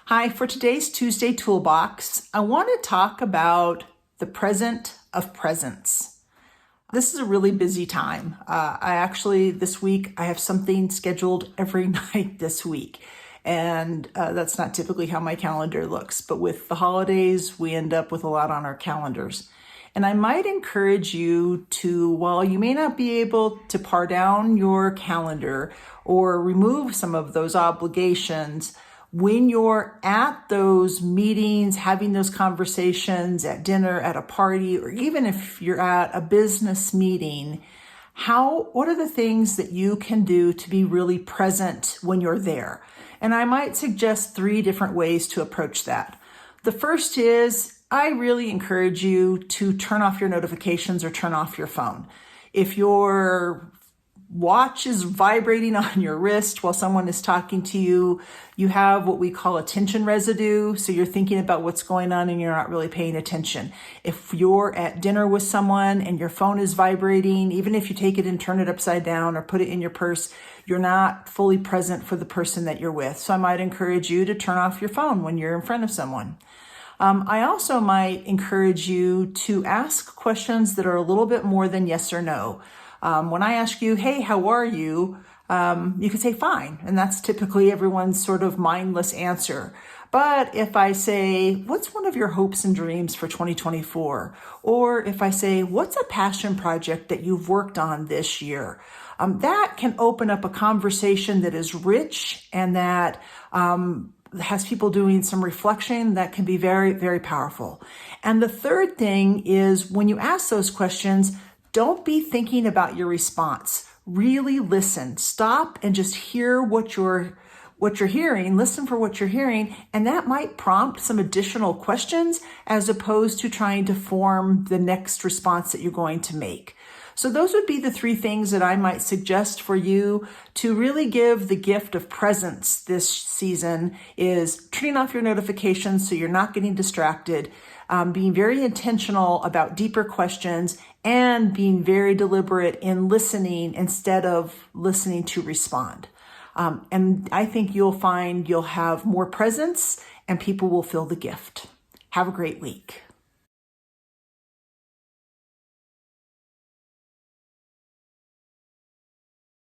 Hi, for today's Tuesday Toolbox, I want to talk about the present of presence. This is a really busy time. This week, I have something scheduled every night this week. And that's not typically how my calendar looks. But with the holidays, we end up with a lot on our calendars. And I might encourage you to, while you may not be able to par down your calendar or remove some of those obligations, when you're at those meetings, having those conversations at dinner, at a party, or even if you're at a business meeting, what are the things that you can do to be really present when you're there? And I might suggest 3 different ways to approach that. The first is, I really encourage you to turn off your notifications or turn off your phone. If your watch is vibrating on your wrist while someone is talking to you, you have what we call attention residue. So you're thinking about what's going on and you're not really paying attention. If you're at dinner with someone and your phone is vibrating, even if you take it and turn it upside down or put it in your purse, you're not fully present for the person that you're with. So I might encourage you to turn off your phone when you're in front of someone. I also might encourage you to ask questions that are a little bit more than yes or no. When I ask you, hey, how are you? You could say fine. And that's typically everyone's sort of mindless answer. But if I say, what's one of your hopes and dreams for 2024? Or if I say, what's a passion project that you've worked on this year? That can open up a conversation that is rich and that has people doing some reflection that can be very, very powerful. And the third thing is when you ask those questions, don't be thinking about your response. Really listen. Stop and just hear what you're hearing. Listen for what you're hearing. And that might prompt some additional questions as opposed to trying to form the next response that you're going to make. So those would be the 3 things that I might suggest for you to really give the gift of presence this season is turning off your notifications so you're not getting distracted, being very intentional about deeper questions, and being very deliberate in listening instead of listening to respond. And I think you'll find you'll have more presence and people will feel the gift. Have a great week.